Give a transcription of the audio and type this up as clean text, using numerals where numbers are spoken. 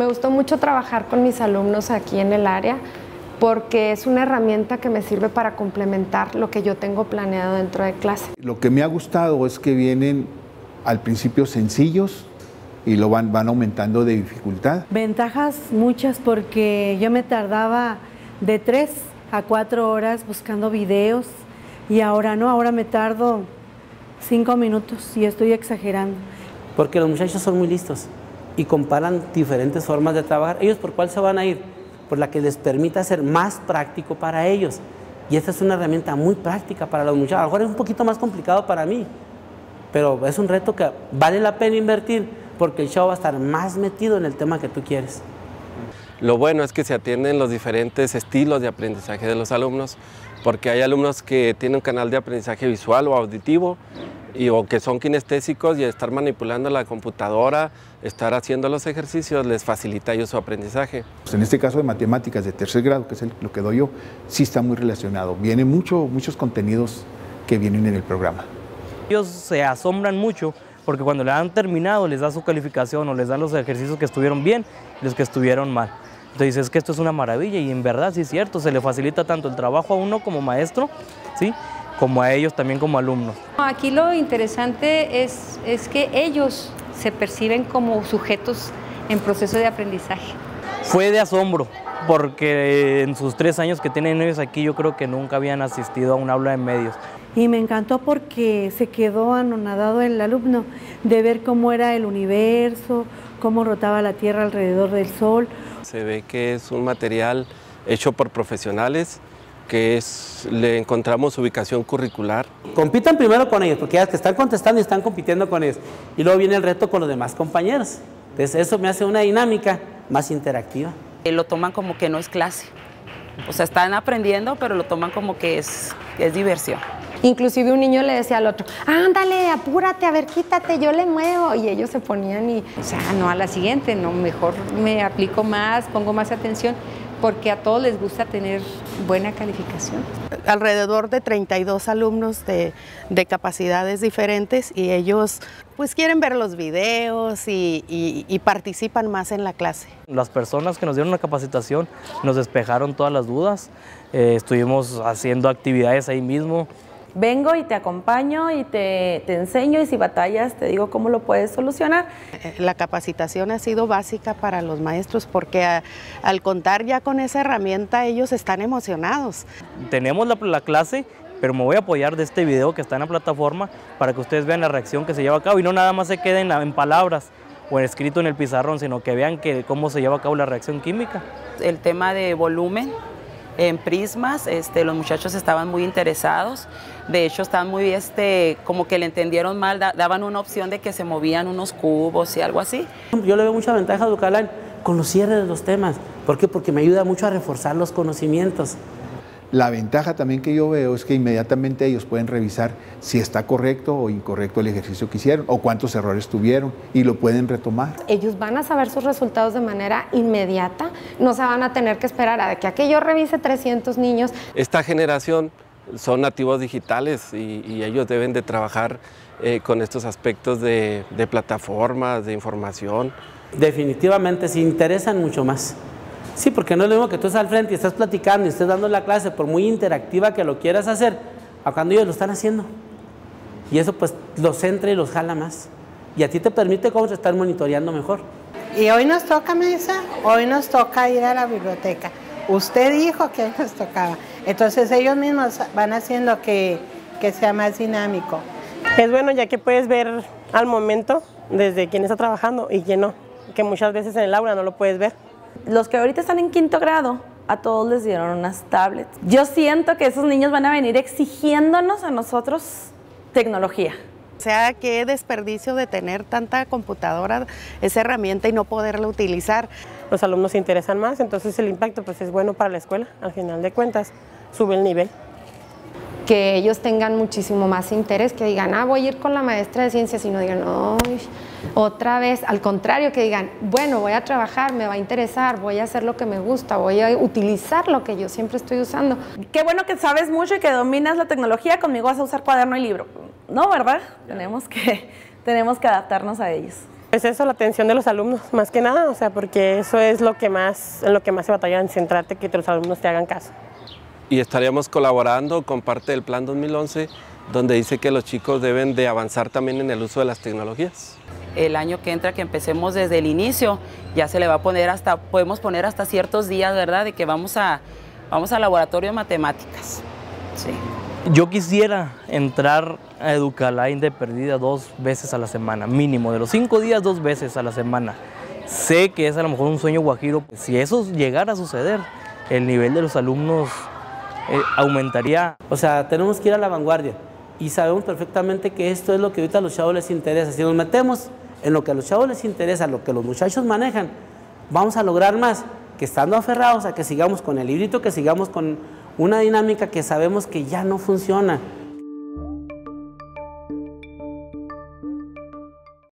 Me gustó mucho trabajar con mis alumnos aquí en el área porque es una herramienta que me sirve para complementar lo que yo tengo planeado dentro de clase. Lo que me ha gustado es que vienen al principio sencillos y lo van aumentando de dificultad. Ventajas muchas porque yo me tardaba de 3 a 4 horas buscando videos y ahora no, ahora me tardo 5 minutos y estoy exagerando. Porque los muchachos son muy listos y comparan diferentes formas de trabajar. ¿Ellos por cuál se van a ir? Por la que les permita ser más práctico para ellos. Y esta es una herramienta muy práctica para los muchachos. A lo mejor es un poquito más complicado para mí, pero es un reto que vale la pena invertir porque el chavo va a estar más metido en el tema que tú quieres. Lo bueno es que se atienden los diferentes estilos de aprendizaje de los alumnos, porque hay alumnos que tienen un canal de aprendizaje visual o auditivo, o que son kinestésicos, y estar manipulando la computadora, estar haciendo los ejercicios, les facilita a ellos su aprendizaje. Pues en este caso de matemáticas de 3er grado, que es lo que doy yo, sí está muy relacionado. Vienen muchos contenidos que vienen en el programa. Ellos se asombran mucho porque cuando le han terminado les da su calificación o les dan los ejercicios que estuvieron bien y los que estuvieron mal. Entonces es que esto es una maravilla y en verdad sí es cierto, se le facilita tanto el trabajo a uno como maestro, ¿sí?, como a ellos también como alumnos. Aquí lo interesante es que ellos se perciben como sujetos en proceso de aprendizaje. Fue de asombro, porque en sus 3 años que tienen ellos aquí yo creo que nunca habían asistido a un aula de medios. Y me encantó porque se quedó anonadado el alumno de ver cómo era el universo, cómo rotaba la Tierra alrededor del Sol. Se ve que es un material hecho por profesionales, que le encontramos ubicación curricular. Compitan primero con ellos, porque ya que están contestando y están compitiendo con ellos. Y luego viene el reto con los demás compañeros. Entonces eso me hace una dinámica más interactiva. Lo toman como que no es clase. O sea, están aprendiendo, pero lo toman como que es diversión. Inclusive un niño le decía al otro, ándale, apúrate, a ver, quítate, yo le muevo. Y ellos se ponían y... O sea, no a la siguiente, no, mejor me aplico más, pongo más atención, porque a todos les gusta tener buena calificación. Alrededor de 32 alumnos de capacidades diferentes y ellos pues quieren ver los videos y participan más en la clase. Las personas que nos dieron la capacitación nos despejaron todas las dudas, estuvimos haciendo actividades ahí mismo. Vengo y te acompaño y te enseño y si batallas te digo cómo lo puedes solucionar. La capacitación ha sido básica para los maestros porque al contar ya con esa herramienta ellos están emocionados. Tenemos la clase, pero me voy a apoyar de este video que está en la plataforma para que ustedes vean la reacción que se lleva a cabo y no nada más se queden en palabras o escrito en el pizarrón, sino que vean cómo se lleva a cabo la reacción química. El tema de volumen en prismas, los muchachos estaban muy interesados, de hecho estaban muy, como que le entendieron mal, daban una opción de que se movían unos cubos y algo así. Yo le veo mucha ventaja a Ducalán con los cierres de los temas. ¿Por qué? Porque me ayuda mucho a reforzar los conocimientos. La ventaja también que yo veo es que inmediatamente ellos pueden revisar si está correcto o incorrecto el ejercicio que hicieron o cuántos errores tuvieron y lo pueden retomar. Ellos van a saber sus resultados de manera inmediata, no se van a tener que esperar a que yo revise 300 niños. Esta generación son nativos digitales y ellos deben de trabajar con estos aspectos de plataformas, de información. Definitivamente se interesan mucho más. Sí, porque no es lo mismo que tú estás al frente y estás platicando y estés dando la clase, por muy interactiva que lo quieras hacer, a cuando ellos lo están haciendo. Y eso pues los centra y los jala más. Y a ti te permite como estar monitoreando mejor. Y hoy nos toca, Mesa, hoy nos toca ir a la biblioteca. Usted dijo que hoy nos tocaba. Entonces ellos mismos van haciendo que sea más dinámico. Es bueno ya que puedes ver al momento desde quién está trabajando y quién no, que muchas veces en el aula no lo puedes ver. Los que ahorita están en 5º grado, a todos les dieron unas tablets. Yo siento que esos niños van a venir exigiéndonos a nosotros tecnología. O sea, qué desperdicio de tener tanta computadora, esa herramienta y no poderla utilizar. Los alumnos se interesan más, entonces el impacto pues es bueno para la escuela, al final de cuentas, sube el nivel. Que ellos tengan muchísimo más interés, que digan, voy a ir con la maestra de ciencias y no digan, no, otra vez, al contrario, que digan, bueno, voy a trabajar, me va a interesar, voy a hacer lo que me gusta, voy a utilizar lo que yo siempre estoy usando. Qué bueno que sabes mucho y que dominas la tecnología, conmigo vas a usar cuaderno y libro. No, ¿verdad? Tenemos que adaptarnos a ellos. Es eso, la atención de los alumnos, más que nada, o sea, porque eso es en lo que más se batalla, en centrarte, que los alumnos te hagan caso. Y estaríamos colaborando con parte del Plan 2011, donde dice que los chicos deben de avanzar también en el uso de las tecnologías. El año que entra, que empecemos desde el inicio, ya se le va a poner podemos poner hasta ciertos días, ¿verdad?, de que vamos al laboratorio de matemáticas. Sí. Yo quisiera entrar a Educalain de perdida 2 veces a la semana, mínimo, de los 5 días 2 veces a la semana. Sé que es a lo mejor un sueño guajiro. Si eso llegara a suceder, el nivel de los alumnos aumentaría. O sea, tenemos que ir a la vanguardia y sabemos perfectamente que esto es lo que ahorita a los chavos les interesa. Si nos metemos en lo que a los chavos les interesa, lo que los muchachos manejan, vamos a lograr más que estando aferrados a que sigamos con el librito, que sigamos con una dinámica que sabemos que ya no funciona.